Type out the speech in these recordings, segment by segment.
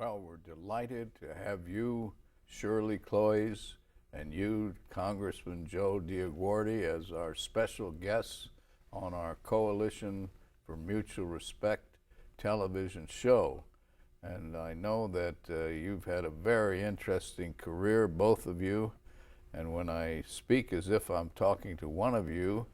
Well, we're delighted to have you, Shirley Cloyes, and you, Congressman Joe DioGuardi, as our special guests on our Coalition for Mutual Respect television show. And I know that you've had a very interesting career, both of you. And when I speak as if I'm talking to one of you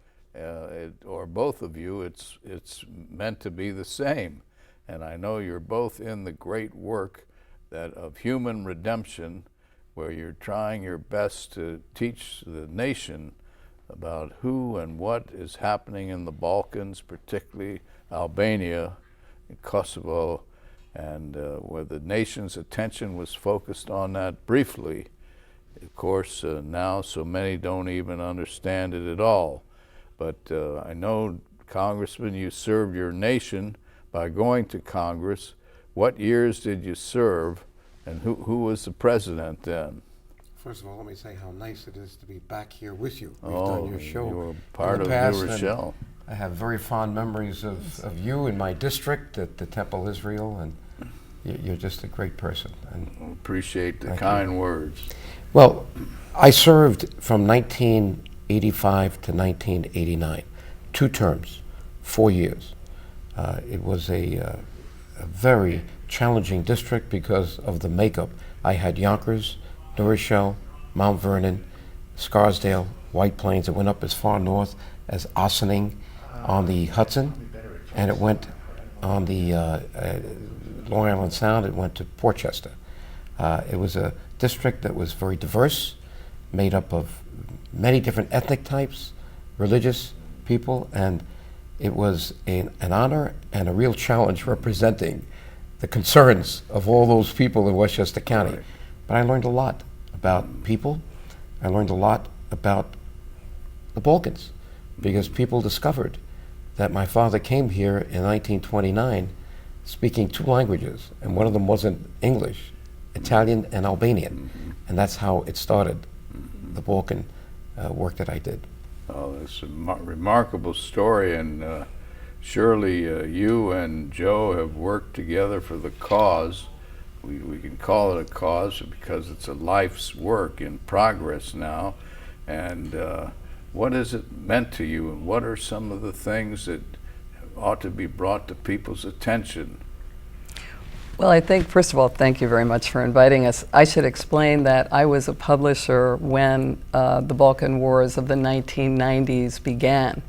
or both of you, it's meant to be the same. And I know you're both in the great work that of human redemption, where you're trying your best to teach the nation about who and what is happening in the Balkans, particularly Albania, and Kosovo, and where the nation's attention was focused on that briefly. Of course, now so many don't even understand it at all. But I know, Congressman, you served your nation by going to Congress. What years did you serve, and who was the president then? First of all, let me say how nice it is to be back here with you. We've done your show you were part of New Rochelle. I have very fond memories of you in my district at the Temple Israel, and you're just a great person. And appreciate the kind words. Well, I served from 1985 to 1989, 2 terms, 4 years. It was a very challenging district because of the makeup. I had Yonkers, New Rochelle, Mount Vernon, Scarsdale, White Plains. It went up as far north as Ossining on the Hudson, and it went on the Long Island Sound. It went to Portchester. It was a district that was very diverse, made up of many different ethnic types, religious people, and it was an honor and a real challenge representing the concerns of all those people in Westchester County. Right. But I learned a lot about people. I learned a lot about the Balkans, because people discovered that my father came here in 1929 speaking 2 languages, and one of them wasn't English, Italian and Albanian. And that's how it started, the Balkan work that I did. Oh, it's a remarkable story, and surely you and Joe have worked together for the cause. We can call it a cause because it's a life's work in progress now. And what has it meant to you, and what are some of the things that ought to be brought to people's attention? Well, I think, first of all, thank you very much for inviting us. I should explain that I was a publisher when the Balkan Wars of the 1990s began.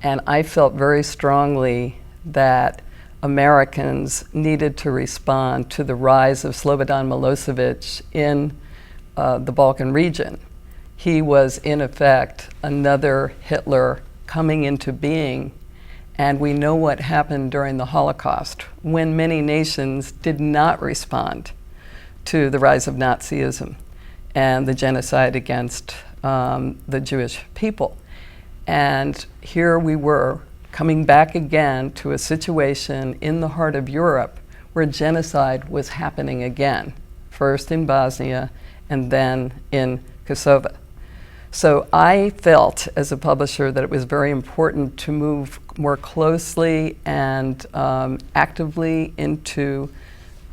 And I felt very strongly that Americans needed to respond to the rise of Slobodan Milosevic in the Balkan region. He was, in effect, another Hitler coming into being. And we know what happened during the Holocaust, when many nations did not respond to the rise of Nazism and the genocide against the Jewish people. And here we were coming back again to a situation in the heart of Europe where genocide was happening again, first in Bosnia and then in Kosovo. So I felt as a publisher that it was very important to move more closely and actively into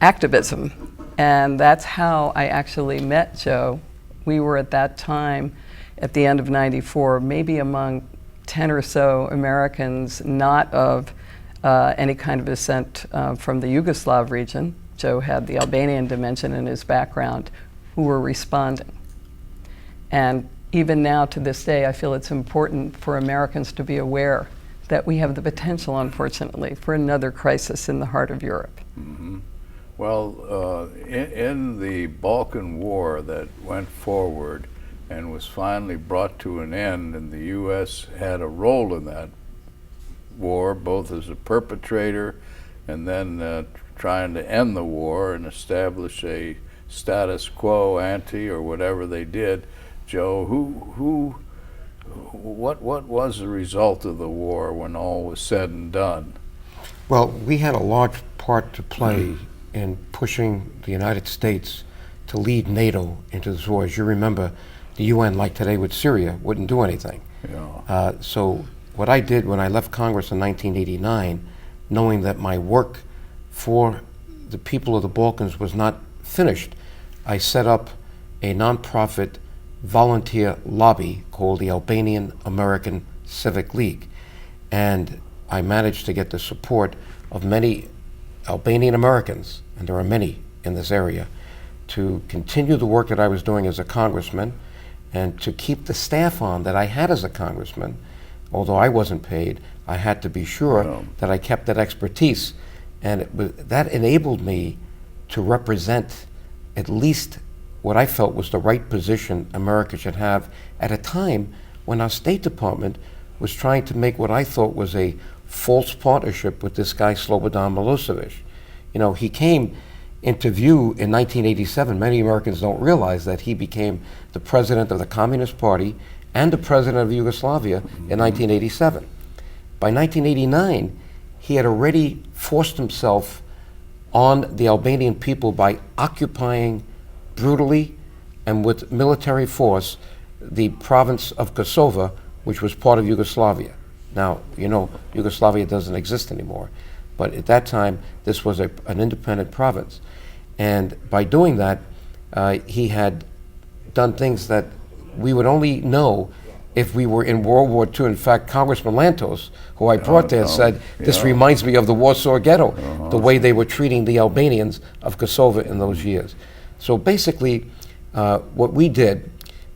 activism. And that's how I actually met Joe. We were at that time, at the end of '94, maybe among 10 or so Americans not of any kind of descent from the Yugoslav region. Joe had the Albanian dimension in his background, who were responding. And even now, to this day, I feel it's important for Americans to be aware that we have the potential, unfortunately, for another crisis in the heart of Europe. Mm-hmm. Well, in the Balkan War that went forward and was finally brought to an end, and the U.S. had a role in that war, both as a perpetrator and then trying to end the war and establish a status quo ante, or whatever they did. Joe, what was the result of the war when all was said and done? Well, we had a large part to play in pushing the United States to lead NATO into this war. As you remember, the UN, like today with Syria, wouldn't do anything. Yeah. So what I did when I left Congress in 1989, knowing that my work for the people of the Balkans was not finished, I set up a nonprofit volunteer lobby called the Albanian American Civic League. And I managed to get the support of many Albanian Americans, and there are many in this area, to continue the work that I was doing as a congressman and to keep the staff on that I had as a congressman. Although I wasn't paid, I had to be sure that I kept that expertise. And that enabled me to represent at least what I felt was the right position America should have at a time when our State Department was trying to make what I thought was a false partnership with this guy Slobodan Milosevic. You know, he came into view in 1987. Many Americans don't realize that he became the president of the Communist Party and the president of Yugoslavia in 1987. By 1989, he had already forced himself on the Albanian people by occupying brutally and with military force the province of Kosovo, which was part of Yugoslavia. Now, you know, Yugoslavia doesn't exist anymore, but at that time, this was an independent province. And by doing that, he had done things that we would only know if we were in World War II. In fact, Congressman Lantos, who I brought there, said, this reminds me of the Warsaw Ghetto, the way they were treating the Albanians of Kosovo in those years. So basically, what we did,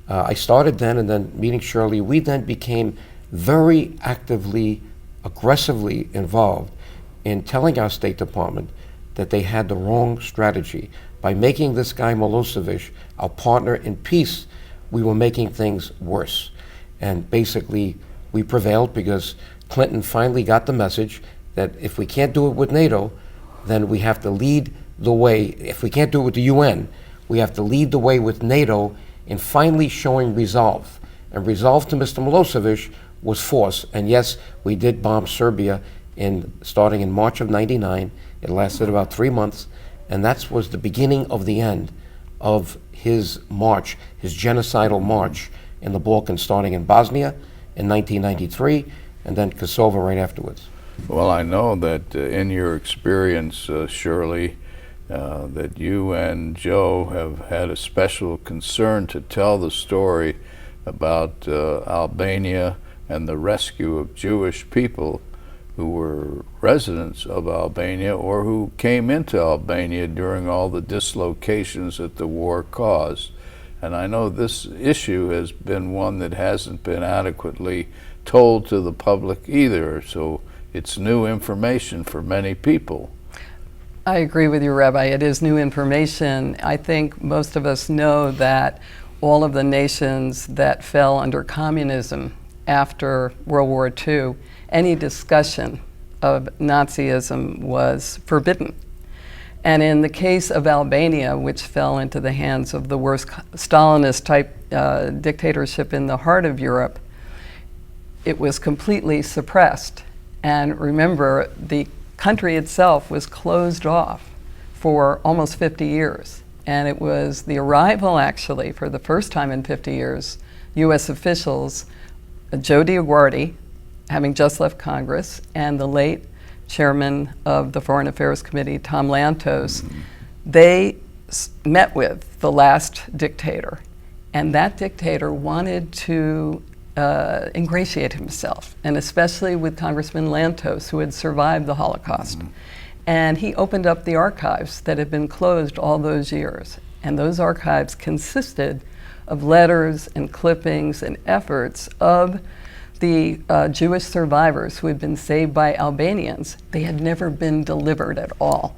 I started then, and then meeting Shirley, we then became very actively, aggressively involved in telling our State Department that they had the wrong strategy. By making this guy Milosevic our partner in peace, we were making things worse. And basically, we prevailed because Clinton finally got the message that if we can't do it with NATO, then we have to lead the way. If we can't do it with the UN, we have to lead the way with NATO in finally showing resolve. And resolve to Mr. Milosevic was force. And yes, we did bomb Serbia starting in March of '99. It lasted about 3 months, and that was the beginning of the end of his march, his genocidal march in the Balkans, starting in Bosnia in 1993, and then Kosovo right afterwards. Well, I know that in your experience, Shirley, that you and Joe have had a special concern to tell the story about Albania and the rescue of Jewish people who were residents of Albania or who came into Albania during all the dislocations that the war caused. And I know this issue has been one that hasn't been adequately told to the public either, so it's new information for many people. I agree with you, Rabbi. It is new information. I think most of us know that all of the nations that fell under communism after World War II, any discussion of Nazism was forbidden. And in the case of Albania, which fell into the hands of the worst Stalinist type dictatorship in the heart of Europe, it was completely suppressed. And remember, the country itself was closed off for almost 50 years. And it was the arrival, actually, for the first time in 50 years, US officials, Joe DioGuardi, having just left Congress, and the late chairman of the Foreign Affairs Committee, Tom Lantos, they met with the last dictator. And that dictator wanted to ingratiate himself, and especially with Congressman Lantos, who had survived the Holocaust. And he opened up the archives that had been closed all those years. And those archives consisted of letters and clippings and efforts of the Jewish survivors who had been saved by Albanians. They had never been delivered at all.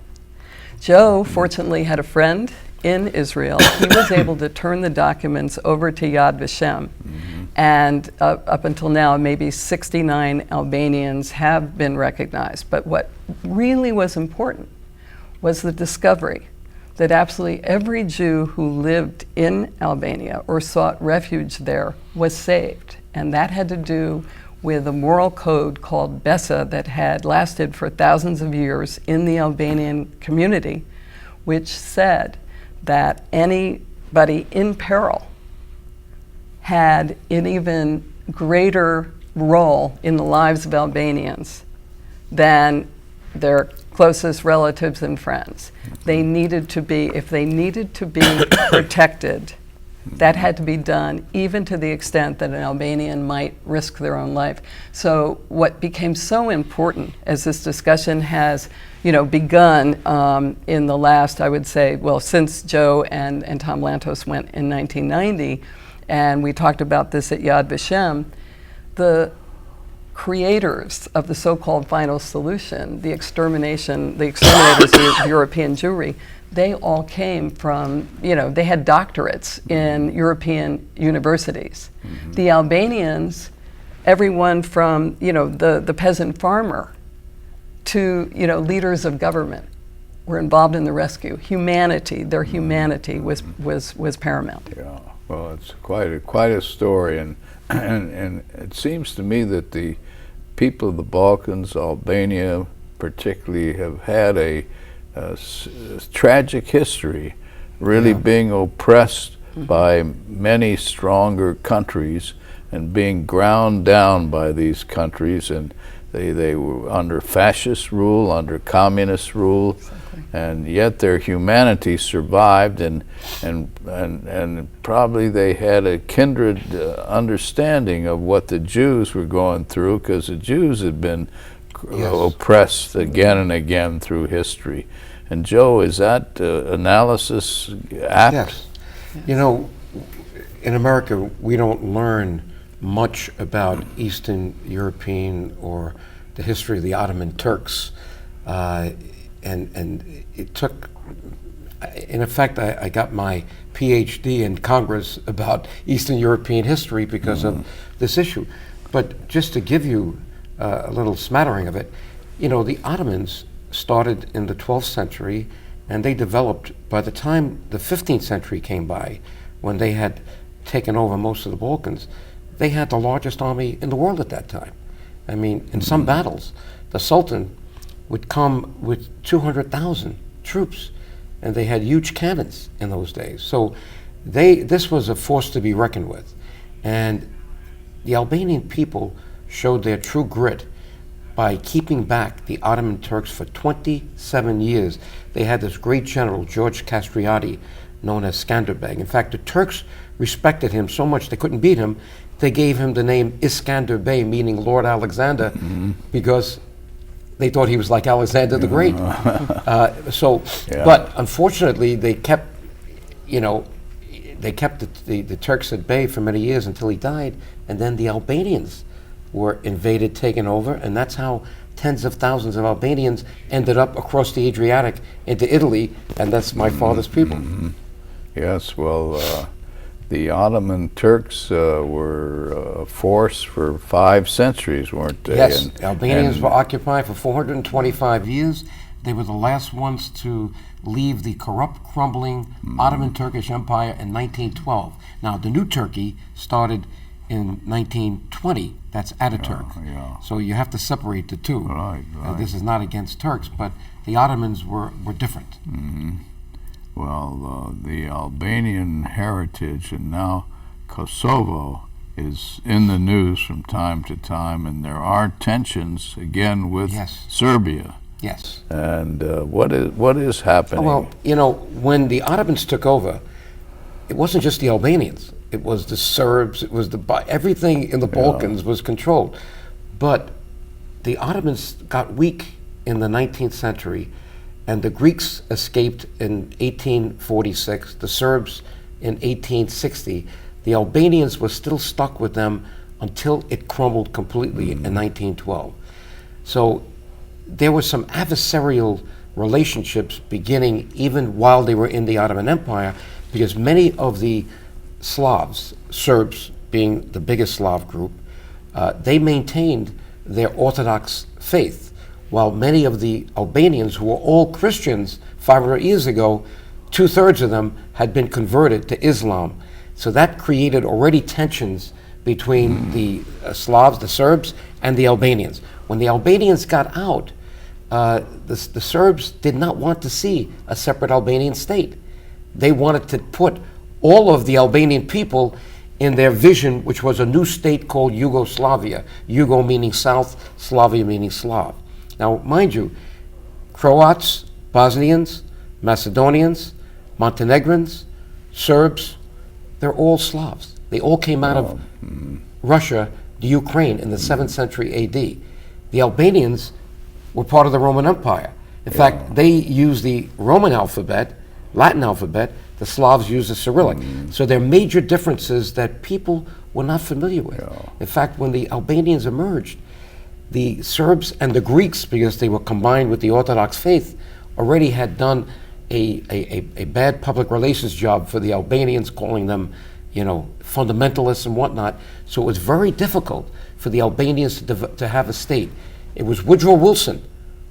Joe, fortunately, had a friend in Israel. He was able to turn the documents over to Yad Vashem. And up until now, maybe 69 Albanians have been recognized. But what really was important was the discovery that absolutely every Jew who lived in Albania or sought refuge there was saved. And that had to do with a moral code called Besa that had lasted for thousands of years in the Albanian community, which said that anybody in peril had an even greater role in the lives of Albanians than their closest relatives and friends. They needed to be, if they needed to be protected, that had to be done, even to the extent that an Albanian might risk their own life. So what became so important as this discussion has, begun in the last, I would say, well, since Joe and Tom Lantos went in 1990, and we talked about this at Yad Vashem, the creators of the so-called final solution, the exterminators of European Jewry, they all came from, they had doctorates in European universities. Mm-hmm. The Albanians, everyone from, the peasant farmer to, leaders of government were involved in the rescue. Humanity, their humanity was paramount. Yeah, well, it's quite a story, and it seems to me that the people of the Balkans, Albania particularly, have had a tragic history, really being oppressed by many stronger countries and being ground down by these countries, and they were under fascist rule, under communist rule. Exactly. And yet their humanity survived, and probably they had a kindred understanding of what the Jews were going through, because the Jews had been oppressed again and again through history. And Joe, is that analysis apt? Yes. In America, we don't learn much about Eastern European or the history of the Ottoman Turks. And it took, in effect, I got my PhD in Congress about Eastern European history because of this issue. But just to give you a little smattering of it, the Ottomans started in the 12th century, and they developed, by the time the 15th century came by, when they had taken over most of the Balkans, they had the largest army in the world at that time. I mean, in some battles, the Sultan would come with 200,000 troops, and they had huge cannons in those days. So this was a force to be reckoned with. And the Albanian people showed their true grit by keeping back the Ottoman Turks for 27 years. They had this great general, George Kastriati, known as Skanderbeg. In fact, the Turks respected him so much they couldn't beat him. They gave him the name Iskander Bey, meaning Lord Alexander, because they thought he was like Alexander the Great. But unfortunately, they kept, the Turks at bay for many years until he died, and then the Albanians were invaded, taken over, and that's how tens of thousands of Albanians ended up across the Adriatic into Italy, and that's my father's people. Yes, well, the Ottoman Turks were a force for 5 centuries, weren't they? Yes, Albanians were occupied for 425 years. They were the last ones to leave the corrupt, crumbling Ottoman Turkish Empire in 1912. Now, the new Turkey started in 1920. That's Ataturk. So you have to separate the two. Right. This is not against Turks, but the Ottomans were different. Well, the Albanian heritage, and now Kosovo, is in the news from time to time, and there are tensions again with Serbia. Yes. And what is happening? Well, when the Ottomans took over, it wasn't just the Albanians. It was the Serbs. It was everything in the Balkans was controlled. But the Ottomans got weak in the 19th century, and the Greeks escaped in 1846, the Serbs in 1860. The Albanians were still stuck with them until it crumbled completely in 1912. So there were some adversarial relationships beginning even while they were in the Ottoman Empire, because many of the Slavs, Serbs being the biggest Slav group, they maintained their Orthodox faith, while many of the Albanians, who were all Christians 500 years ago, 2/3 of them had been converted to Islam. So that created already tensions between the Slavs, the Serbs, and the Albanians. When the Albanians got out, the Serbs did not want to see a separate Albanian state. They wanted to put all of the Albanian people in their vision, which was a new state called Yugoslavia. Yugo meaning South, Slavia meaning Slav. Now, mind you, Croats, Bosnians, Macedonians, Montenegrins, Serbs, they're all Slavs. They all came out of Russia, the Ukraine in the 7th century AD. The Albanians were part of the Roman Empire. In fact, they used the Roman alphabet, Latin alphabet. The Slavs used the Cyrillic. So there are major differences that people were not familiar with. In fact, when the Albanians emerged, the Serbs and the Greeks, because they were combined with the Orthodox faith, already had done a bad public relations job for the Albanians, calling them, you know, fundamentalists and whatnot. So it was very difficult for the Albanians to have a state. It was Woodrow Wilson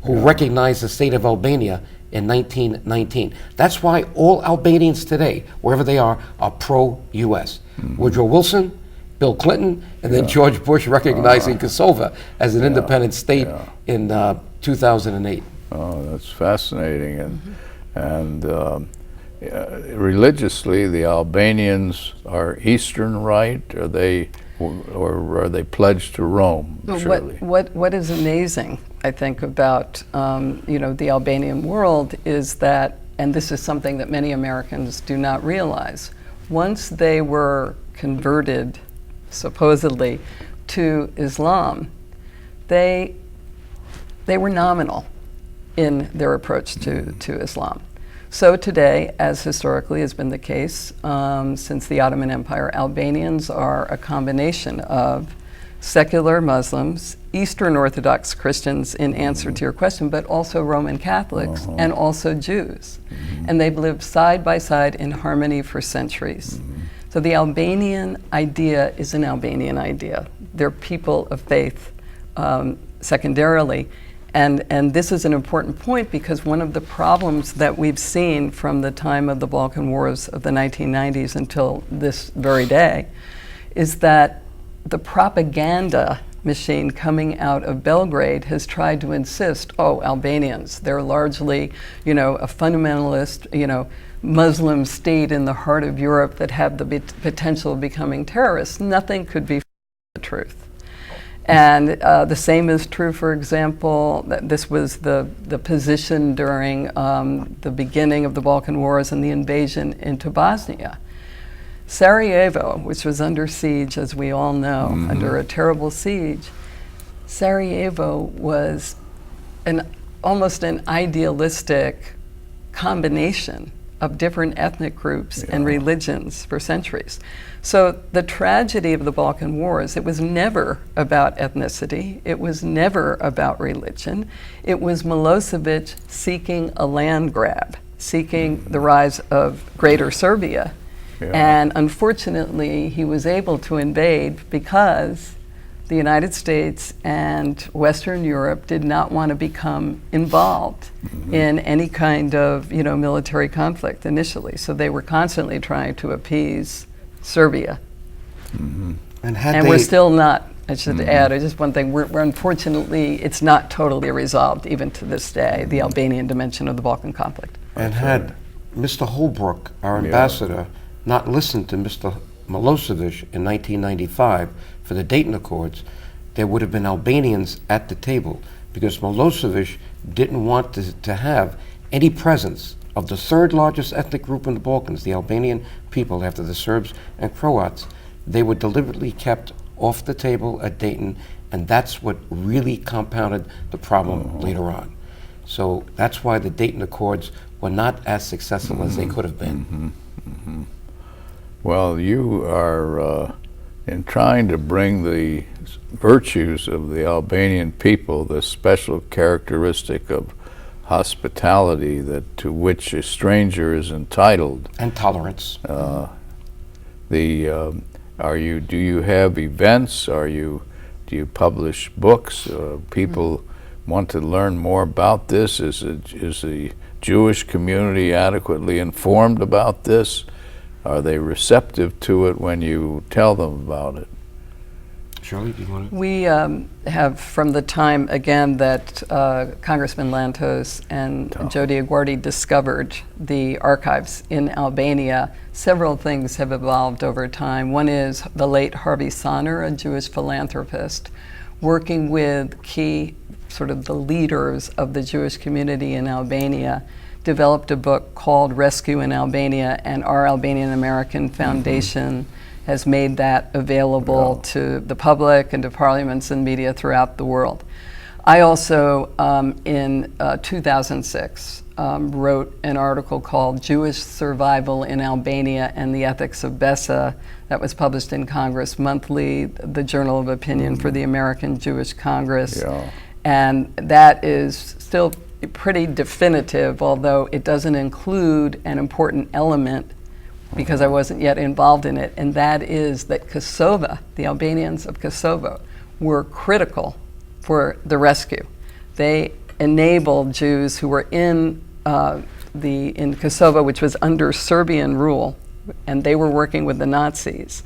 who recognized the state of Albania in 1919. That's why all Albanians today, wherever they are pro-U.S. Woodrow Wilson, Bill Clinton, and then George Bush recognizing Kosovo as an independent state in 2008. Oh, that's fascinating. And religiously, the Albanians are Eastern Rite. Are they, or are they pledged to Rome? Shirley? What is amazing, I think, about you know, the Albanian world is that, and this is something that many Americans do not realize, once they were converted, supposedly, to Islam, they were nominal in their approach to Islam. So today, as historically has been the case since the Ottoman Empire, Albanians are a combination of secular Muslims, Eastern Orthodox Christians in answer to your question, but also Roman Catholics and also Jews. And they've lived side by side in harmony for centuries. So the Albanian idea is an Albanian idea. They're people of faith secondarily. And this is an important point because one of the problems that we've seen from the time of the Balkan Wars of the 1990s until this very day is that the propaganda machine coming out of Belgrade has tried to insist, oh, Albanians, they're largely, you know, a fundamentalist, you know, Muslim state in the heart of Europe that have the potential of becoming terrorists. Nothing could be the truth. And the same is true, for example, that this was the position during the beginning of the Balkan Wars and the invasion into Bosnia. Sarajevo, which was under siege, as we all know, under a terrible siege, Sarajevo was almost an idealistic combination of different ethnic groups and religions for centuries. So the tragedy of the Balkan Wars, it was never about ethnicity, it was never about religion, it was Milosevic seeking a land grab, seeking the rise of Greater Serbia. And unfortunately, he was able to invade because the United States and Western Europe did not want to become involved in any kind of, you know, military conflict initially. So they were constantly trying to appease Serbia. And we're still not, I should add, just one thing, we're unfortunately, it's not totally resolved even to this day, the Albanian dimension of the Balkan conflict. And had Mr. Holbrooke, our ambassador, not listened to Mr. Milosevic in 1995 for the Dayton Accords, there would have been Albanians at the table because Milosevic didn't want to have any presence of the third largest ethnic group in the Balkans, the Albanian people after the Serbs and Croats. They were deliberately kept off the table at Dayton, and that's what really compounded the problem later on. So that's why the Dayton Accords were not as successful as they could have been. Well, you are, in trying to bring the virtues of the Albanian people, the special characteristic of hospitality to which a stranger is entitled. And tolerance. Do you have events? Do you publish books? People want to learn more about this. Is the Jewish community adequately informed about this? Are they receptive to it when you tell them about it? Shirley, do you want to? We have, from the time, again, that Congressman Lantos and Joe DioGuardi discovered the archives in Albania, several things have evolved over time. One is the late Harvey Sonner, a Jewish philanthropist, working with key, sort of the leaders of the Jewish community in Albania, developed a book called Rescue in Albania, and our Albanian American Foundation has made that available to the public and to parliaments and media throughout the world. I also, in 2006, wrote an article called Jewish Survival in Albania and the Ethics of Besa that was published in Congress Monthly, the Journal of Opinion for the American Jewish Congress. And that is still pretty definitive, although it doesn't include an important element because I wasn't yet involved in it, and that is that Kosovo, the Albanians of Kosovo, were critical for the rescue. They enabled Jews who were in Kosovo, which was under Serbian rule, and they were working with the Nazis.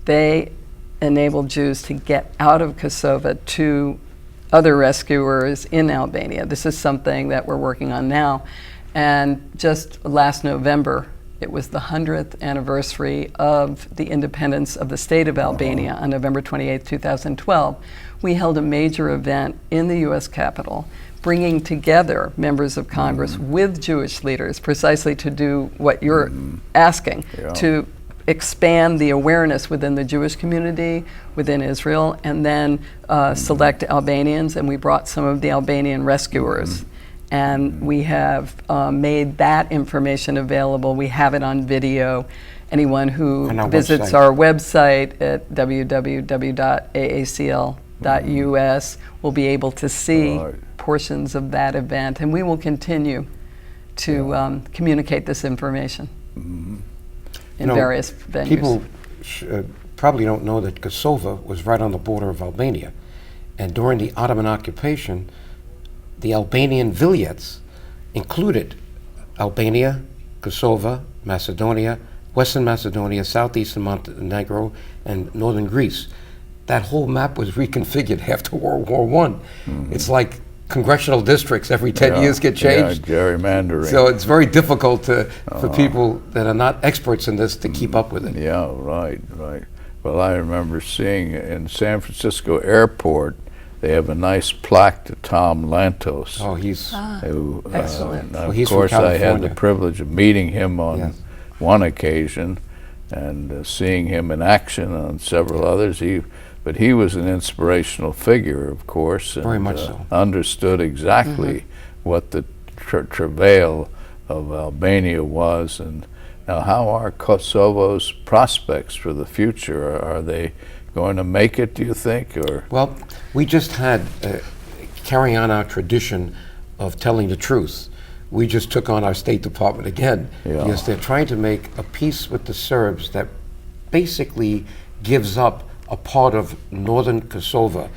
They enabled Jews to get out of Kosovo to other rescuers in Albania. This is something that we're working on now. And just last November, it was the 100th anniversary of the independence of the state of Albania on November 28, 2012. We held a major event in the U.S. Capitol, bringing together members of Congress with Jewish leaders precisely to do what you're asking, to expand the awareness within the Jewish community, within Israel, and then select Albanians, and we brought some of the Albanian rescuers. And we have made that information available. We have it on video. Anyone who visits our website at www.aacl.us will be able to see portions of that event. And we will continue to communicate this information in various venues. People probably don't know that Kosovo was right on the border of Albania. And during the Ottoman occupation, the Albanian vilayets included Albania, Kosovo, Macedonia, Western Macedonia, Southeastern Montenegro, and Northern Greece. That whole map was reconfigured after World War I. It's like congressional districts every 10 years get changed. Gerrymandering. So it's very difficult for people that are not experts in this to keep up with it. Yeah, right. Well, I remember seeing in San Francisco airport, they have a nice plaque to Tom Lantos. Oh, he's who, excellent. Of he's course, from I had the California. privilege of meeting him on one occasion and seeing him in action on several others. But he was an inspirational figure, of course, and Very much so. understood exactly what the travail of Albania was. And now, how are Kosovo's prospects for the future? Are they going to make it, do you think? Or well, we just had carrying on our tradition of telling the truth. We just took on our State Department again because they're trying to make a peace with the Serbs that basically gives up a part of northern Kosovo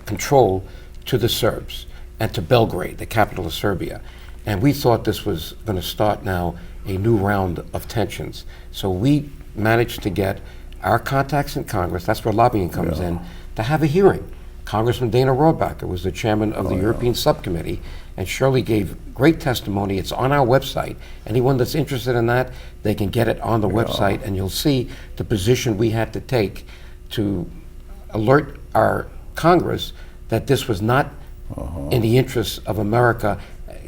control to the Serbs and to Belgrade, the capital of Serbia. And we thought this was going to start now a new round of tensions. So we managed to get our contacts in Congress, that's where lobbying comes in, to have a hearing. Congressman Dana Rohrabacher was the chairman of the European Subcommittee, and Shirley gave great testimony. It's on our website. Anyone that's interested in that, they can get it on the website, and you'll see the position we had to take to alert our Congress that this was not in the interests of America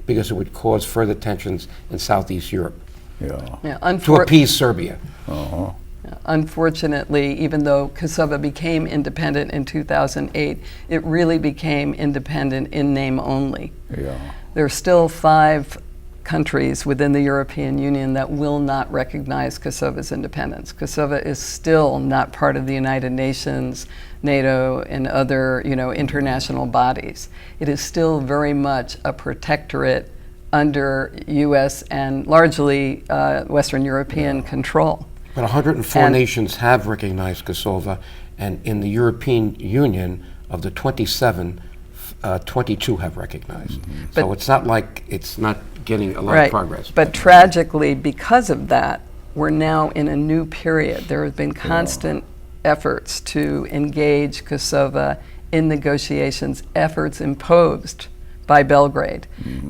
because it would cause further tensions in Southeast Europe to appease Serbia. Unfortunately, even though Kosovo became independent in 2008, it really became independent in name only. There are still 5 countries within the European Union that will not recognize Kosovo's independence. Kosovo is still not part of the United Nations, NATO, and other international bodies. It is still very much a protectorate under U.S. and largely Western European control. But 104 nations have recognized Kosovo, and in the European Union, of the 27, 22 have recognized. So it's not like it's not getting a lot of progress. But tragically, because of that, we're now in a new period. There have been constant efforts to engage Kosovo in negotiations, efforts imposed by Belgrade.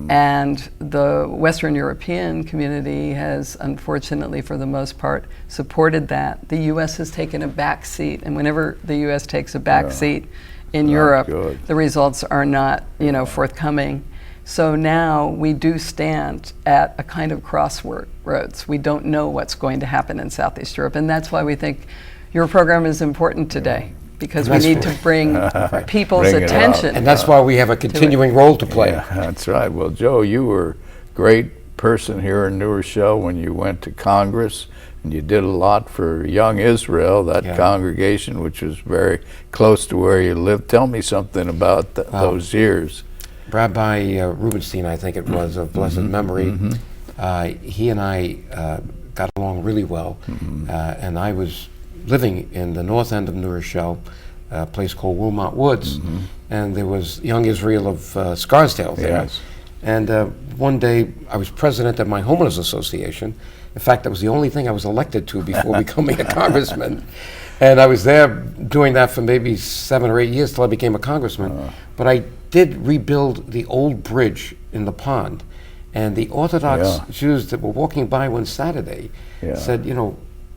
And the Western European community has, unfortunately, for the most part, supported that. The U.S. has taken a back seat, and whenever the U.S. takes a back seat in Europe, the results are not, forthcoming. So now we do stand at a kind of crossroads. We don't know what's going to happen in Southeast Europe, and that's why we think your program is important today, because we need to bring people's Bring it attention. And that's why we have a continuing role to play. Yeah, that's right. Well, Joe, you were a great person here in New Rochelle when you went to Congress, and you did a lot for Young Israel, that congregation, which was very close to where you lived. Tell me something about those years. Rabbi Rubenstein, I think it was, of blessed memory, he and I got along really well, and I was living in the north end of New Rochelle, a place called Wilmot Woods, and there was Young Israel of Scarsdale there. Yes. And one day I was president of my homeowners association. In fact, that was the only thing I was elected to before becoming a congressman. And I was there doing that for maybe 7 or 8 years till I became a congressman. But I did rebuild the old bridge in the pond. And the Orthodox Jews that were walking by one Saturday said,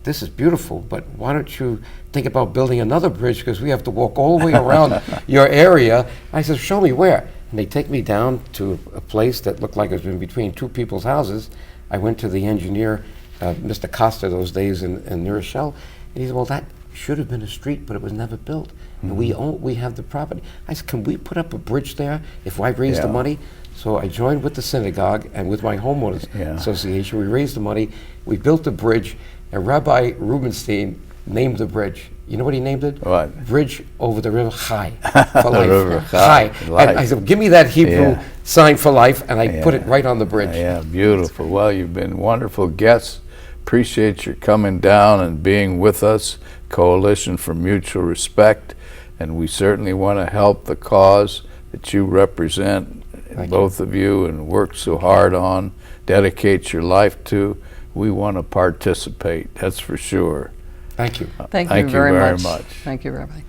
this is beautiful, but why don't you think about building another bridge, because we have to walk all the way around your area. I said, show me where. And they take me down to a place that looked like it was in between two people's houses. I went to the engineer, Mr. Costa, those days in New Rochelle, and he said, well, that should have been a street, but it was never built. And we have the property. I said, can we put up a bridge there if I raise the money? So I joined with the synagogue and with my homeowners association. We raised the money, we built the bridge, and Rabbi Rubenstein named the bridge. You know what he named it? What? Bridge over the river Chai, for life. River Chai. Life. And I said, give me that Hebrew sign for life, and I put it right on the bridge. Yeah, beautiful. Well, you've been wonderful guests. Appreciate your coming down and being with us, Coalition for Mutual Respect, and we certainly want to help the cause that you represent, both of you, and work so hard on, dedicate your life to. We want to participate, that's for sure. Thank you. Thank you very much. much. Thank you, Rabbi.